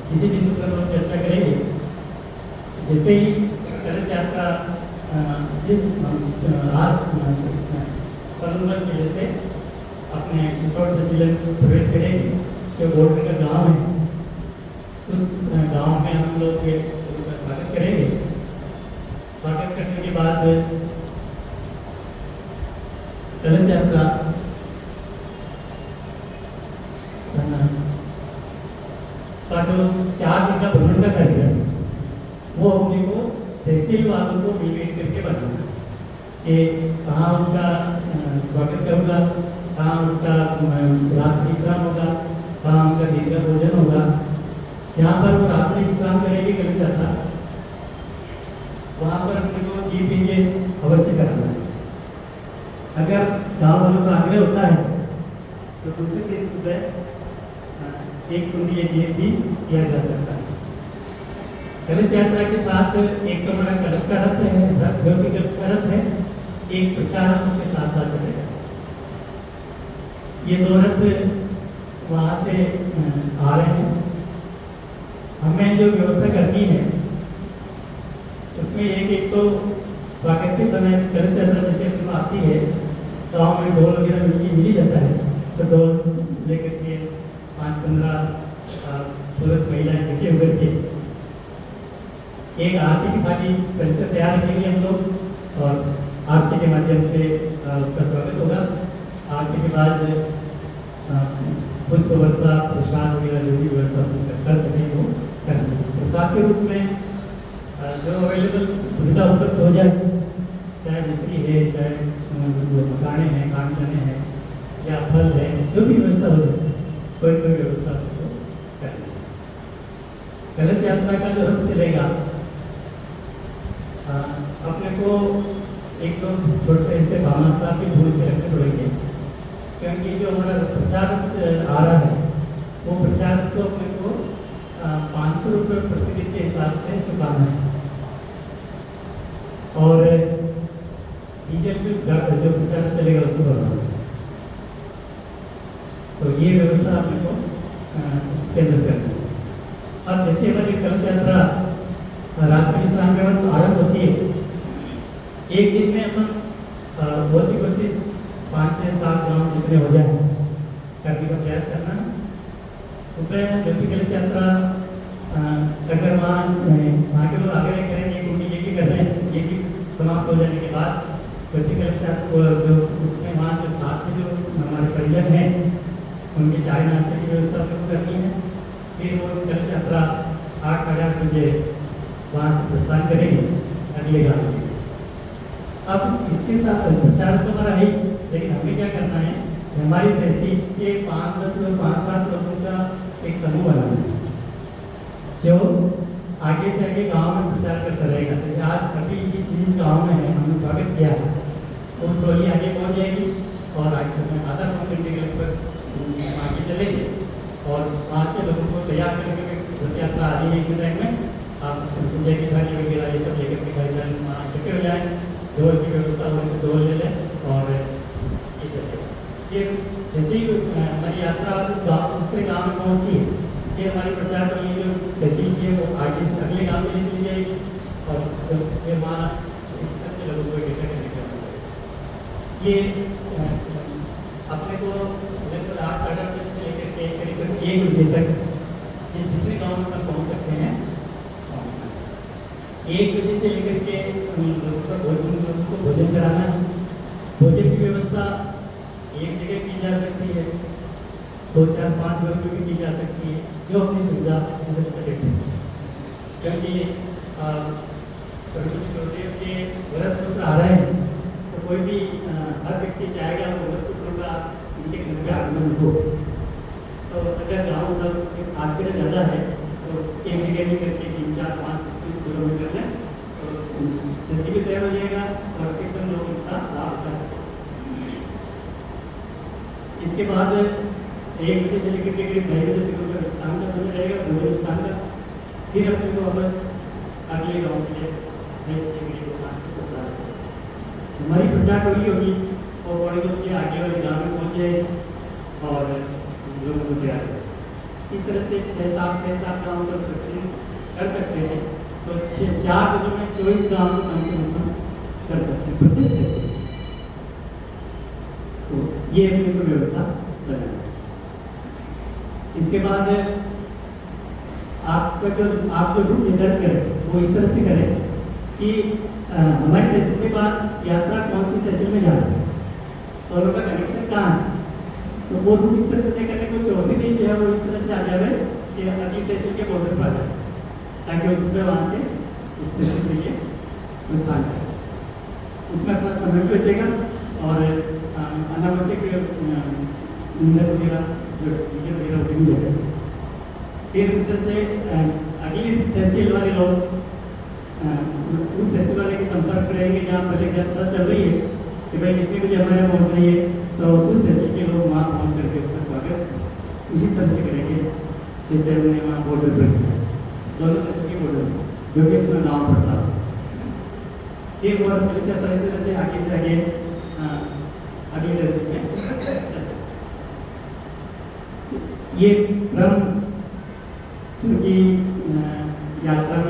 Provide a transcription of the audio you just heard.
किसी बिंदु पर हम चर्चा करेंगे। जैसे ही कलश यात्रा सोनभद्र जिले से अपने चित्तौड़ जिले में प्रवेश करेंगे, जो बॉर्डर का गांव है, उस गांव में हम लोग के स्वागत करेंगे। स्वागत करने के बाद कलश यात्रा का जो 4 दिन का भ्रमण का कार्यक्रम, वो अपने को तहसील वालों को डिवाइड करके बनाना कि कहाँ उसका स्वागत करूँगा, कहाँ उसका रात्रि विश्राम होगा, कहाँ उनका दिन का भोजन होगा। जहाँ पर वो रात्रि विश्राम करेंगे कलश यात्रा, वहाँ पर अपने को दीप इंजन अवश्य कराना है। अगर गाँव वालों का आग्रह होता है तो दूसरे दिन सुबह एक कुंडी दीप भी किया जा सकता है। कलश यात्रा के साथ एक तो हमारा कलश का रथ है, जो कि कलश का रथ है, एक प्रचार उसके साथ साथ चलेगा। ये 2 रथ वहाँ से आ रहे हैं। हमें जो व्यवस्था करनी है उसमें एक तो स्वागत के समय कलश यात्रा जैसे आती है, गाँव में ढोल वगैरह मिल ही जाता है, तो ढोल लेकर के 5-15 पुरुष महिलाएं इकट्ठे होकर के एक आरती की थाली परिसर तैयार करेंगे हम लोग, और आरती के माध्यम से उसका स्वागत होगा। आरती के बाद पुष्प वर्षा, प्रसाद वगैरह जो भी व्यवस्था कर सकें वो करेंगे। प्रसाद के रूप में जो अवेलेबल सुविधा उपलब्ध हो जाए, चाहे मिश्री है, चाहे मकाने हैं, कांचने हैं, या फल है, जो भी व्यवस्था हो जाए, कोई व्यवस्था हो करेंगे। कलश यात्रा का जो रथ चलेगा, अपने को एक तो छोटे से भावना की भूल के रखने पड़ेंगे, क्योंकि जो हमारा प्रचार आ रहा है वो प्रचार को अपने को 500 रुपये प्रतिदिन के हिसाब से चुकाना है, और डीजल भी जो प्रचार चलेगा उसको भरना है। तो ये व्यवस्था अपने को उसके अंदर करनी है। अब जैसे हमारी कलश यात्रा रात्रि विश्राम के बाद आरंभ होती है, एक दिन में अपन बहुत ही कोशिश 5-6-7 गाँव जितने हो जाए करने का प्रयास करना। सुबह जब भी कलश यात्रा अगर वहाँ के लोग आगे करेंगे, उनकी ये कर रहे हैं, ये भी समाप्त हो जाने के बाद प्रति कलश यात्रा जो उसमें वहाँ जो साथ में जो हमारे परिजन हैं उनके चाय नाश्ते की व्यवस्था करनी है। फिर वो कलश यात्रा 8-8:30 बजे वहाँ से प्रस्थान करेंगे अगले गाँव के। अब इसके साथ प्रचार तो हमारा है, लेकिन हमें क्या करना है, हमारी तहसील के 5-10 लोग 5-7 लोगों का एक समूह बनाना है, जो आगे से आगे गांव में प्रचार करता रहेगा। जैसे आज अभी जिस गांव में है हमने स्वागत किया, वो ट्रॉली आगे पहुंच जाएगी और आधा पौन घंटे के लगभग आगे चलेंगे, और वहाँ से लोगों को तैयार करके रथ यात्रा आ रही है एक टाइम में, आप पूजा की थाली वगैरह ये सब लेकर के घर वहाँ इकट्ठे हो जाए, ढोल की व्यवस्था हो तो ढोल ले लें, और ये चलेगा। फिर जैसे ही हमारी यात्रा दूसरे गाँव में पहुँचती है, फिर हमारी प्रचार टोली जो तहसील की है वो आगे से अगले गाँव में ले चली जाएगी, और फिर वहाँ इस तरह से लोगों को इकट्ठा करने का ये अपने को लगभग 8-8:30 बजे से लेकर के करीब 1 बजे तक जितने गाँव में पहुँच सकते हैं 1 बजे से लेकर के लोगों को भोजन कराना है। भोजन की व्यवस्था एक जगह की जा सकती है, 2-4-5 वर्ग में भी की जा सकती है, जो अपनी सुविधा से क्योंकि गुरुदेव के व्रत पुत्र आ रहे हैं, तो कोई भी हर व्यक्ति चाहेगा वो व्रत पुत्रों का उनके घर का आगमन हो। तो अगर गाँव मतलब आगे ज़्यादा है तो एक जगह में करके 3-4-5 किलोमीटर में तो जल्दी भी तय हो जाएगा, और एकदम लोग इसका लाभ उठा सकते। इसके बाद 1 बजे से लेकर के करीब 2:30 बजे तक उनका विश्राम का समय रहेगा, भोजन विश्राम का। फिर अपने को वापस अगले गाँव के लिए हमारी प्रचार टोली होगी, और बड़े लोग के आगे वाले गाँव में पहुँचे और लोगों को तैयार करें। इस तरह से 6-7 गाँव का ट्रिपिंग कर सकते हैं, तो 4 दिनों में 24 गाँव को कम से कम कर सकते हैं प्रत्येक तहसील। तो ये अपने को व्यवस्था बनाए। इसके बाद आप जो रूट निर्धारित करें वो इस तरह से करें कि हमारी तहसील के बाद यात्रा कौन सी तहसील में जा रही है और उनका कनेक्शन कहाँ है, तो वो रूट इस तरह से तय करने को चौथे दिन जो है वो इस तरह से आ जाए कि अगली तहसील के बॉर्डर पर आ जाए, ताकि उसमें वहाँ से उस तहसील के लिए भुगतान करें। उसमें अपना समय भी बचेगा और अनावश्यक ईंधन वगैरह जो डीजल वगैरह भी जाएगा। फिर इस तरह से अगली तहसील वाले लोग उस तहसील वाले के संपर्क में रहेंगे जहाँ पहले गैस पता चल रही है कि भाई कितने बजे हमारे यहाँ पहुँच रही है, तो उस तहसील के लोग वहाँ पहुँच करके उसका स्वागत उसी तरह से करेंगे जैसे हमने वहाँ बॉर्डर पर किया, दोनों तहसील के बॉर्डर जो कि इसमें गाँव पड़ता है। फिर वो पुलिस तरह से आगे से आगे अगली तहसील में ये क्रम चूँकि यात्रा में